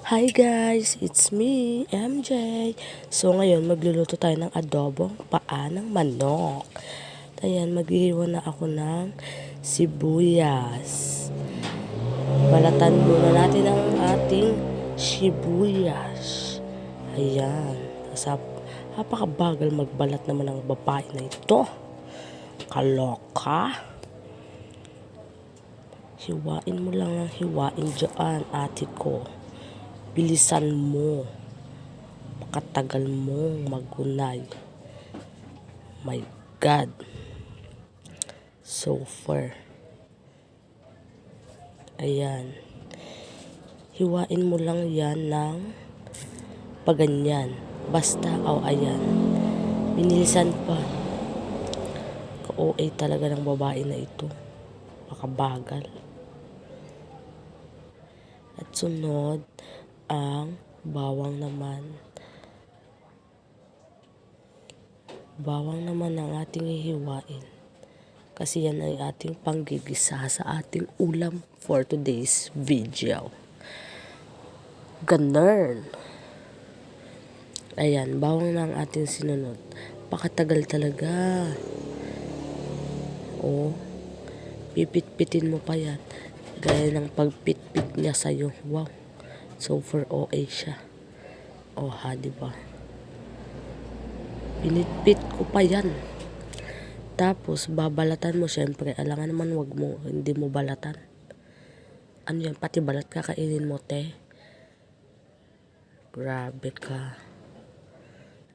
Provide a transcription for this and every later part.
Hi guys, it's me, MJ. So ngayon magluluto tayo ng adobong paa ng manok. Ayan, maghihiwa na ako ng sibuyas. Balatan muna natin ang ating sibuyas. Ayan, napakabagal magbalat naman ng babae na ito. Kaloka. Hiwain mo lang ang hiwain dyan, ate ko. Bilisan mo. Makatagal mong magunay. My God. So far. Ayan. Hiwain mo lang yan ng paganyan. Basta, ayan. Binilisan pa. Ka-OA talaga ng babae na ito. Makabagal. At sunod, ang bawang naman. Bawang naman ang ating hihiwain. Kasi yan ay ating panggigisa sa ating ulam for today's video. Ganun. Ayan, bawang na ang ating sinunod. Pakatagal talaga. O, pipit-pitin mo pa yan. Gaya ng pagpit-pit niya sa'yo. Wow. So for OA siya. O ha, diba? Pinitpit ko pa yan. Tapos, babalatan mo syempre. Alangan naman hindi mo balatan. Ano yan? Pati balat kakainin mo, te. Grabe ka.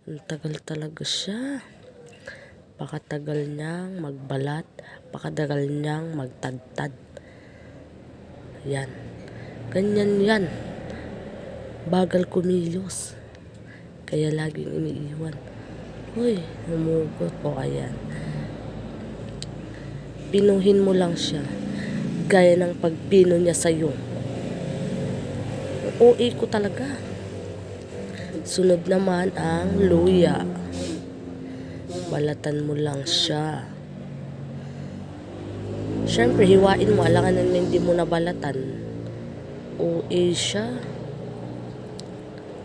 Ang tagal talaga siya. Pakatagal niyang magbalat. Pakatagal niyang magtadtad. Yan. Ganyan yan. Bagal kumilos. Kaya laging iniiwan. Uy, humugot. O, ayan. Pinuhin mo lang siya. Gaya ng pagpino niya sa'yo. OA ko talaga. Sunod naman ang luya. Balatan mo lang siya. Siyempre, hiwain mo. Alangan na hindi mo nabalatan. OA siya.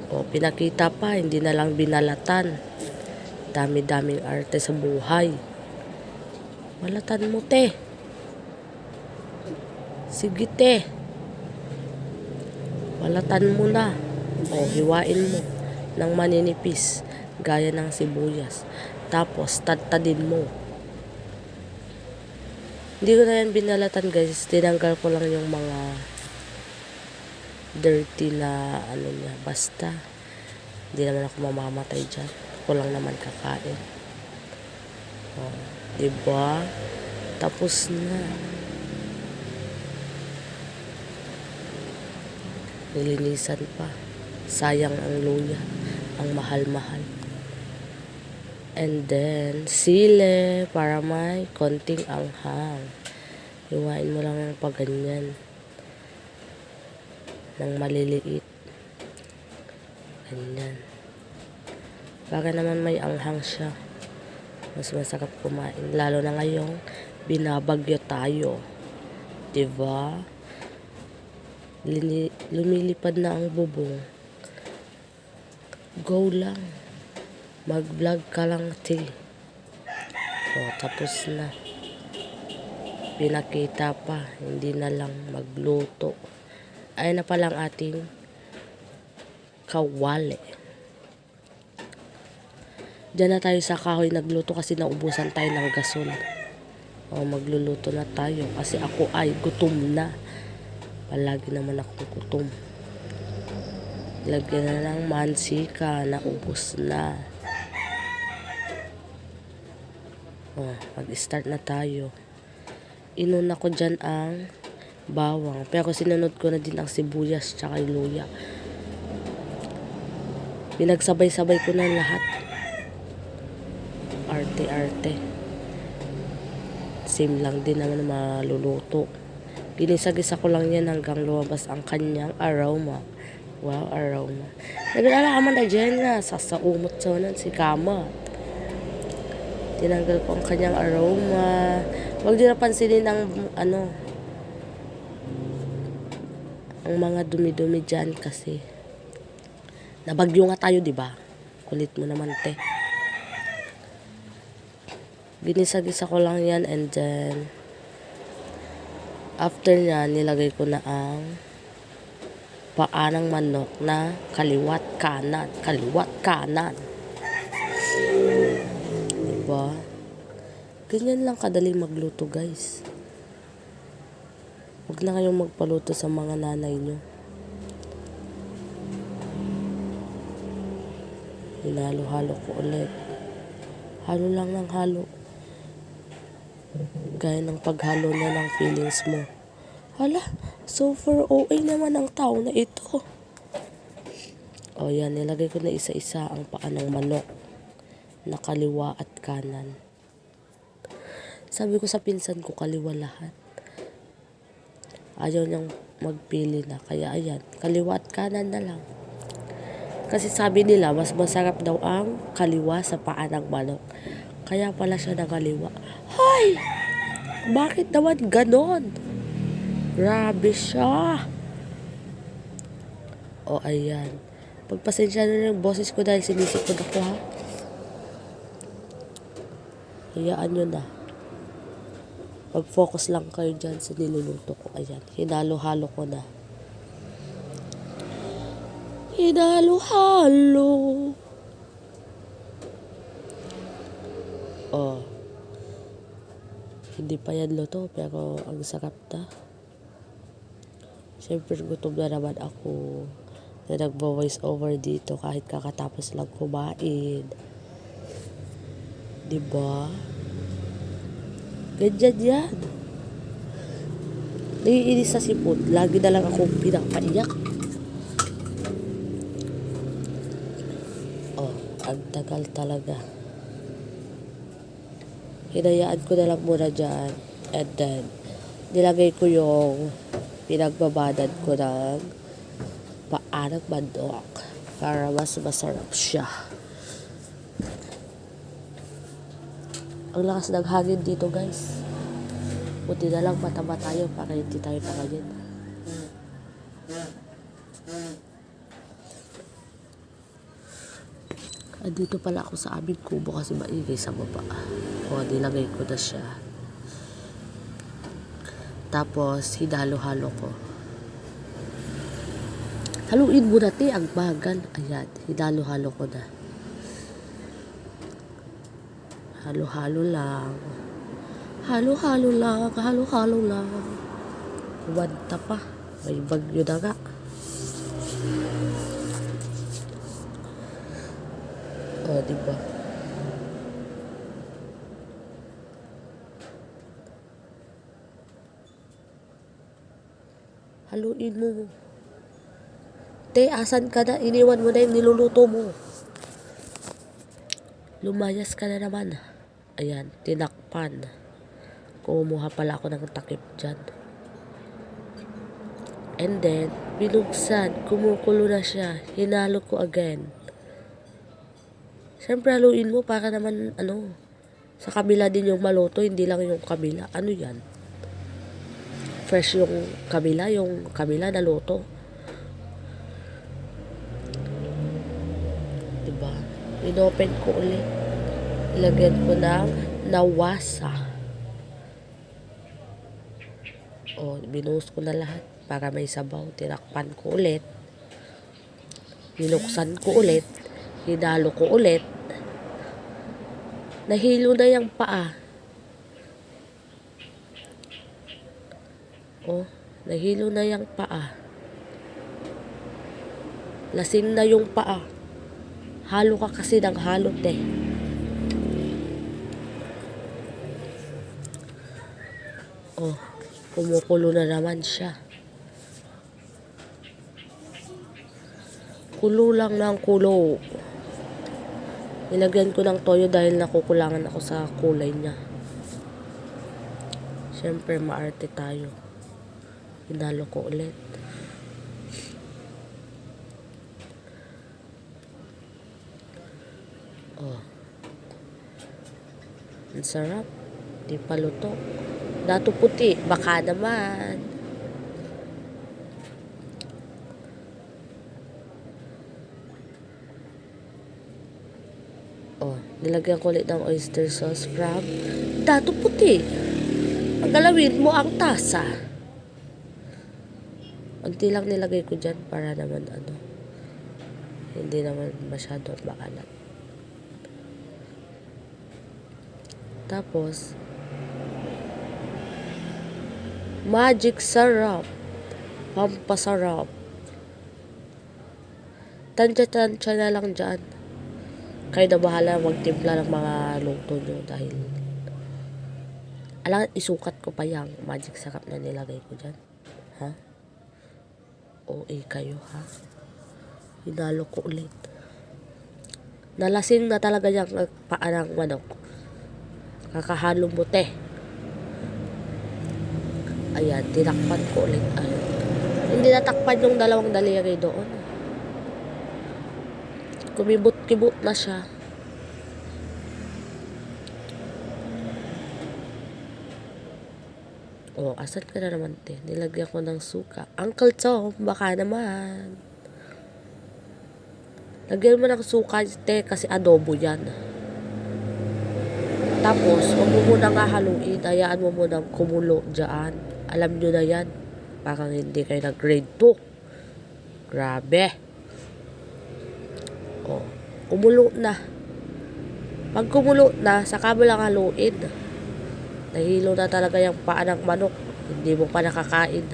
O, pinakita pa, hindi na lang binalatan. Dami-daming arte sa buhay. Balatan mo, te. Sige, te. Balatan mo na. O, hiwain mo ng maninipis. Gaya ng sibuyas. Tapos, tadtadin mo. Hindi ko na yan binalatan, guys. Tinanggal ko lang yung mga dirty na ano niya, basta hindi naman ako mamamatay dyan, ako lang naman kakain. Diba? Tapos na. Nilinisan pa. Sayang ang luya, ang mahal-mahal. And then sile para may konting anghang. Hiwain mo lang ng paganyan ng maliliit. Ganyan. Baka naman may anghang siya. Mas masarap kumain. Lalo na ngayong binabagyo tayo. Diba? Lumilipad na ang bubong. Go lang. Mag-vlog ka lang, te. O, tapos na. Pinakita pa. Hindi na lang magluto. Ay na palang ating kawali. Diyan na tayo sa kahoy nagluto kasi naubusan tayo ng gasol. O, magluluto na tayo kasi ako ay gutom na. Palagi naman akong gutom. Lagyan na lang mansika, naubos na. O, mag-start na tayo. Inuna ko dyan ang bawang. Pero sinunod ko na din ang sibuyas tsaka yung luya. Pinagsabay-sabay ko na lahat. Arte-arte. Same lang din naman maluluto. Ginisa-gisa ko lang yan hanggang lumabas ang kanyang aroma. Wow, aroma. Nag-alala ka man na dyan na. Sasaumot sa wanan si Kama. Tinanggal ko ang kanyang aroma. Huwag din napansinin ang ang mga dumi-dumi dyan kasi Nabagyo nga tayo, di ba? Kulit mo naman, te. Ginisa-gisa ko lang yan and then after nya, nilagay ko na ang paa ng manok na kaliwat kanan. Kaliwat kanan. Diba? Ganyan lang kadali magluto, guys. Huwag na kayong magpaluto sa mga nanay nyo. Hinalo-halo ko ulit. Halo lang ng halo. Gaya ng paghalo niya ng feelings mo. Hala, so for OA naman ang tao na ito. O yan, nilagay ko na isa-isa ang paa ng manok na kaliwa at kanan. Sabi ko sa pinsan ko, kaliwa lahat. Ayaw niyang magpili na. Kaya ayan, kaliwa at kanan na lang. Kasi sabi nila, mas masarap daw ang kaliwa sa paa ng manok. Kaya pala siya nakaliwa. Hoy! Bakit naman ganon? Grabe siya. O ayan. Pagpasensya na yung boses ko dahil sinisipod ako, ha. Hayaan nyo na. Mag-focus lang kayo dyan sa niluluto ko. Ayan. Hinalo-halo ko na. Hinalo-halo. Oh. Hindi pa yan luto pero ang sarap na. Siyempre gutom na naman ako na nagbo-voice over dito kahit kakatapos lang kumain. Diba? Ganyan yan. Naiinis sa sipon. Lagi na lang akong pinapaiyak. Oh, ang tagal talaga. Hinayaan ko na lang muna dyan. And then, nilagay ko yung pinagbabadan ko ng paa ng manok para mas masarap siya. Ang lakas ng hangin dito, guys. Buti na lang mataba tayo para hindi tayo pakayin. Andito pala ako sa aming kubo kasi maingay sa baba. O, nilagay ko na siya. Tapos, hinalo-halo ko. Haluin mo na, te, ang bagal. Ayan, hinalo-halo ko na. Halo-halo lang. Halo-halo lang. Halo-halo lang. Kumanta pa. May bagyo na nga. O, diba? Haluin mo. Te, asan ka na? Iniwan mo na yung niluluto mo. Lumayas ka na naman. Ayan, tinakpan. Kumuha pala ako ng takip dyan. And then, binuksan. Kumukulo na siya. Hinalo ko again. Siyempre, haluin mo para naman, sa kabila din yung maluto, hindi lang yung kabila. Ano yan? Fresh yung kabila na luto. Diba? Inopen ko ulit. Ilagyan ko ng nawasa. O, binuhos ko na lahat para may sabaw. Tinakpan ko ulit. Binuksan ko ulit. Hinalo ko ulit. Nahilo na yung paa. Oh, nahilo na yung paa. Lasing na yung paa. Halo ka kasi ng halo, te. Oh, kumukulo na naman siya. Kulo lang ng kulo. Nilagyan ko ng toyo dahil nakukulangan ako sa kulay niya. Siyempre, maarte tayo. Hinalo ko ulit. Oh. Ang sarap. Di pa luto. Dato puti. Baka naman. Oh, nilagyan ko ulit ng oyster sauce from Dato Puti. Ang galawin mo ang tasa. Unti lang nilagay ko dyan para naman hindi naman masyado makalat. Tapos, magic syrup. Pampasarap. Tansya-tansya na lang dyan. Kayo na bahala magtimpla ng mga luto nyo dahil alam, isukat ko pa yung magic syrup na nilagay ko dyan. Ha? OA kayo, ha? Hinalo ko ulit. Nalasing na talaga yung paa ng manok. Kakahalo mo, te. Ayan, tinakpan ko ulit. Ayan. Hindi natakpan yung dalawang daliri doon. Kumibot-kibot na siya. Oh, asan ka na naman, te? Nilagyan ko ng suka. Uncle Tom, baka naman. Lagyan mo ng suka, te, kasi adobo yan. Tapos, huwag mo munang hahaluin. Hayaan mo munang kumulo dyan. Alam nyo na yan. Parang hindi kayo na grade 2. Grabe. Oh, kumulo na. Pag kumulo na, saka mo lang haluin. Nahilo na talaga yung paa ng manok. Hindi mo pa nakakain.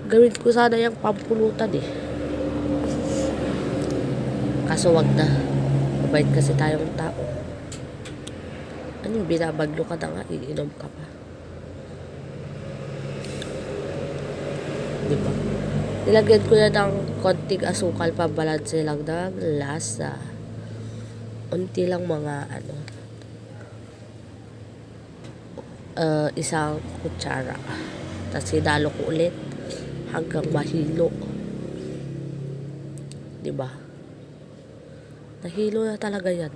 Gawin ko sana yung pampulutan eh. Kaso wag na. Mabait kasi tayong tao. Ano yung binabaglo ka na nga, iinom ka pa. Diba? Nilagyan ko na ng konting asukal pambalanse lang ng lasa. Unti lang mga isang kutsara. Tapos sinalo ko ulit hanggang mahilo. Diba? Nahilo na talaga yan.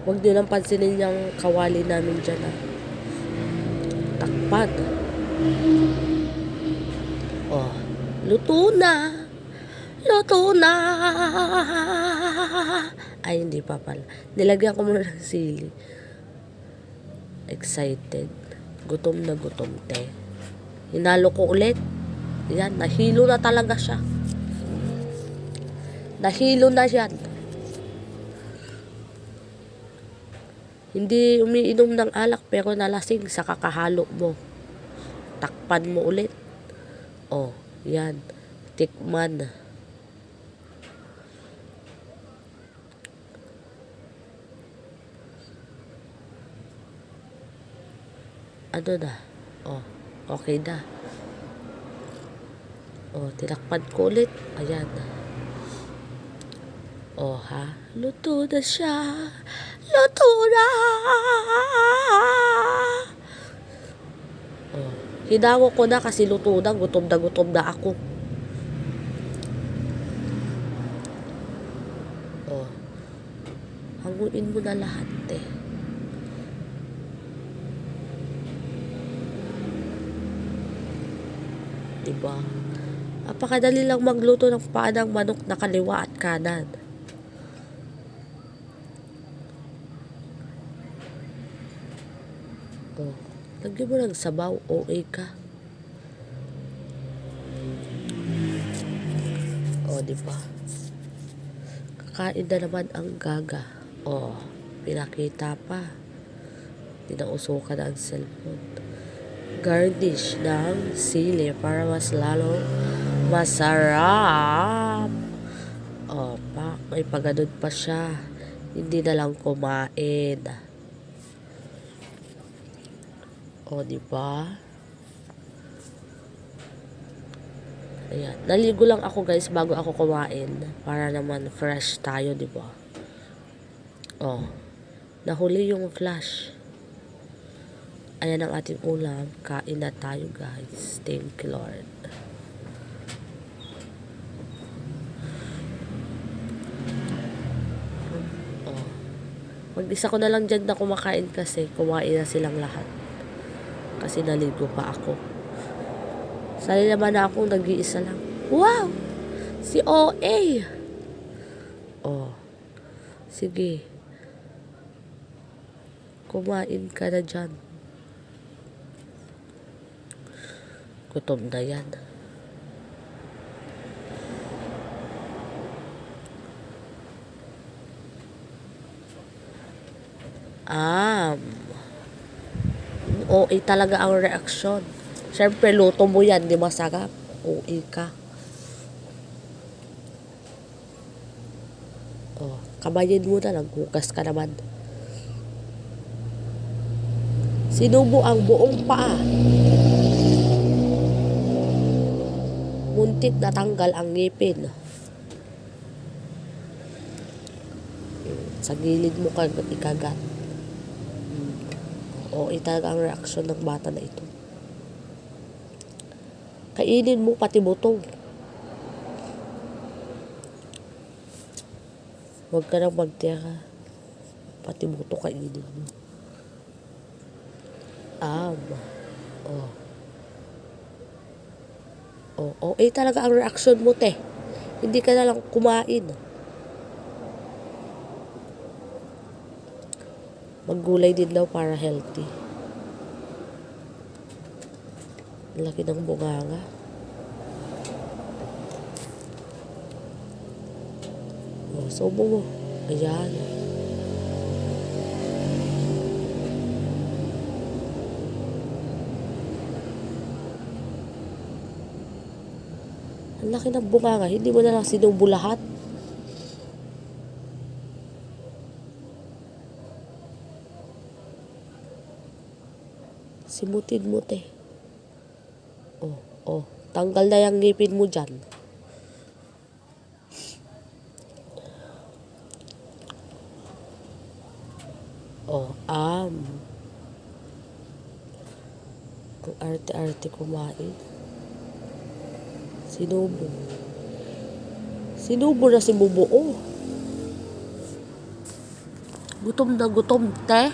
Huwag nyo lang pansinin yung kawali namin dyan, ha. Takpan. Oh, luto na. Luto na. Ay, hindi pa pala. Nilagyan ko muna ng sili. Excited. Gutom na gutom, te. Hinalo ko ulit. Yan, nahilo na talaga siya. Nahilo na yan. Hindi umiinom ng alak pero nalasing sa kakahalo mo. Takpan mo ulit. Oh, yan. Tikman. Ano na? Oh, okay na. Oh, tinakpan ko ulit. Ayan. Oh, ha? Luto na siya. Luto na. Oh, hinawa ko na kasi luto na. Gutom na ako. Oh, hanguin mo na lahat, eh. Diba? Apakadali lang magluto ng paa ng manok na kaliwa at kanan. Oh, lagyan mo ng sabaw, OA ka. Oh, diba? Kakain na naman ang gaga. Oh, pinakita pa. Tinausukan ang cellphone. Garnish ng sili para mas lalong masarap. Oh, may paganod pa siya. Hindi na lang kumain. O, diba? Ayan. Naligo lang ako, guys, bago ako kumain. Para naman fresh tayo, diba? O, nahuli yung flash. Ayan ang ating ulam. Kain na tayo, guys. Thank you, Lord. Mag-isa ko na lang dyan na kumakain kasi kumain na silang lahat. Kasi naligo pa ako. Sali naman ako nag-iisa lang. Wow! Si OA! Oh, sige. Kumain ka na dyan. Gutom na yan. OA talaga ang reaksyon. Siyempre, luto mo yan, di masarap. OA ka. Oh, kamayin mo na lang, hugas ka naman. Sinubo ang buong paa. Muntik natanggal ang ngipin. Sa gilid mo ikagat. OA talaga ang reaksyon ng bata na ito. Kainin mo pati butong. Huwag ka nang magtira. Pati buto kainin mo. OA talaga ang reaksyon mo, te. Hindi ka na lang kumain. Maggulay din daw para healthy. Laki ng bunganga. Subo mo. Ayan. Ang laki ng bunganga. Hindi mo na lang sinubo lahat. Simutin mo, te. Tanggal na yung ngipin mo dyan. Ang arte-arte kumain. Sinubo. Sinubo na si Bubuo. Gutom na gutom, te.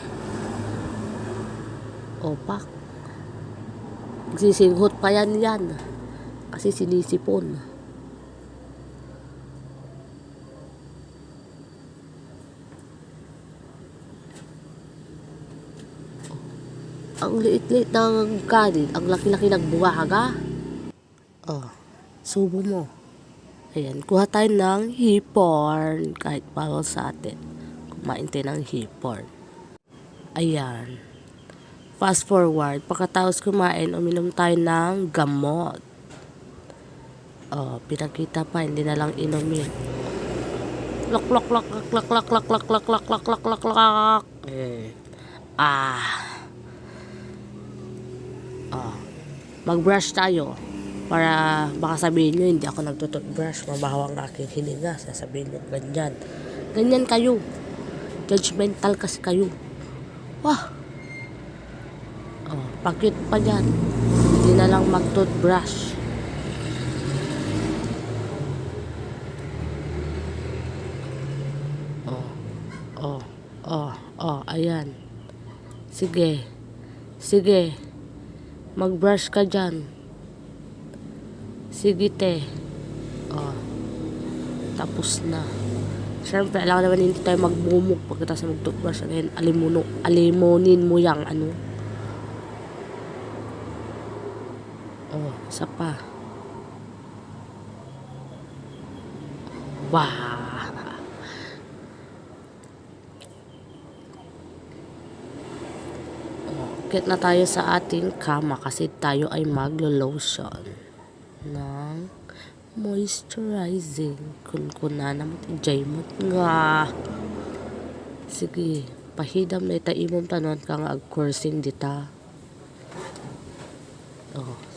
Pak. Magsisinghot pa yan. Kasi sinisipon. Ang liit-liit ng kanin. Ang laki-laki ng buwaga. Subo mo. Ayan. Kuha tayo ng hipon. Kahit bawal sa atin. Kumain tayo ng hipon. Ayan. Fast forward. Pagkatapos kumain, uminom tayo ng gamot. Pinakita pa. Hindi na lang inumin. Lok. Mag-brush tayo. Para baka sabihin nyo, hindi ako nagtututbrush. Mabaho ang aking hininga. Sasabihin nyo, ganyan. Ganyan kayo. Judgmental kasi kayo. Pakit pa dyan. Hindi na lang mag-toothbrush. Ayan. Sige. Mag-brush ka dyan. Sige, te. Tapos na. Siyempre, alam naman hindi tayo magmumuk pagkatapos mag-toothbrush. Again, alimonin mo yang ano. Isa pa. Akit na tayo sa ating kama kasi tayo ay maglo-lotion ng moisturizing. Kunkuna naman i-jaymot nga. Sige, pahidam na itaimom tanon ka nga ag-coursing dita.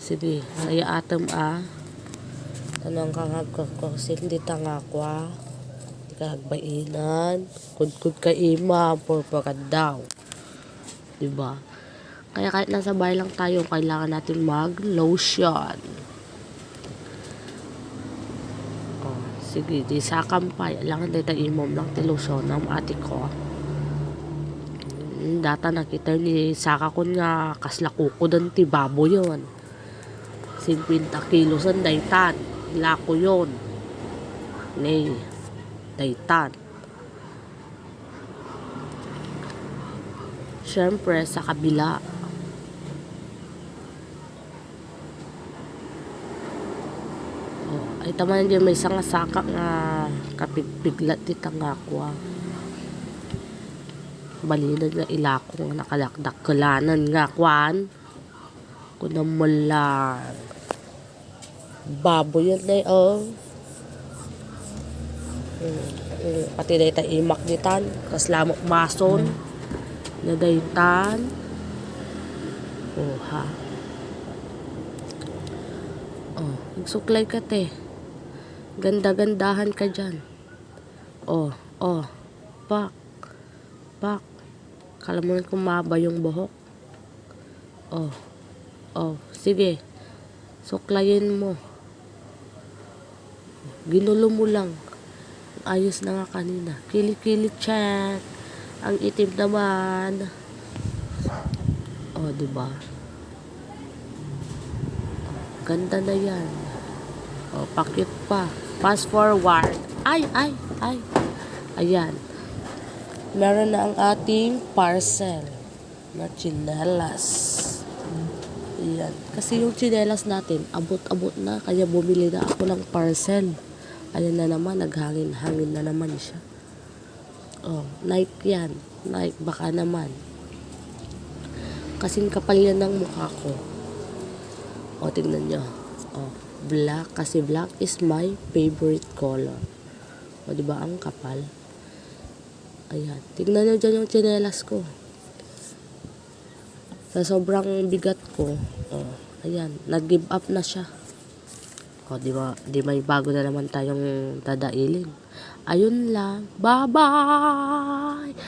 Sige, saya atom tanong ka nga ag-coursing dita nga kwa. Di ka hagbainan. Kudkud ka ima, purpura daw. Diba? Kaya kahit nasa bahay lang tayo, kailangan natin mag-lotion. Sige, di sa kampay. Alangan dito imom lang ti lotion ng ate ko. Data nakita ni saka ko nga kaslakuko doon ti babo yon. 50 kilos ang daytan. Lako yon. Nay, daytan. Siyempre, sa kabila. Ay taman dyan may isang saka nga kapigpiglat ti tangakwa. Balinad nga ilako nga nakalakdak kalanan nga kwan. Kunamulan. Baboy yan na pati dayta imak ditan. Kaslamok mason. Na daytan. Ha. Nagsuklay ka te. Ganda-gandahan ka dyan. Pak. Kalaman kung maba yung buhok. Sige. Suklayin mo. Ginulo mo lang. Ayos na nga kanina. Kili-kili check. Ang itim naman. Diba? Ganda na yan. Pakit pa. Fast forward. Ay. Ayan. Meron na ang ating parcel na tsinelas. Ayan. Kasi yung tsinelas natin, abot-abot na. Kaya bumili na ako ng parcel. Ayan na naman, naghangin-hangin na naman siya. Nike yan. Nike, baka naman. Kasing kapal yan ng mukha ko. Tingnan nyo. Black. Kasi black is my favorite color. Diba ang kapal? Ayan. Tignan nyo dyan yung tsinelas ko. Sa sobrang bigat ko, ayan, nag-give up na siya. Diba, di may bago na naman tayong dadailin. Ayun lang. Bye-bye!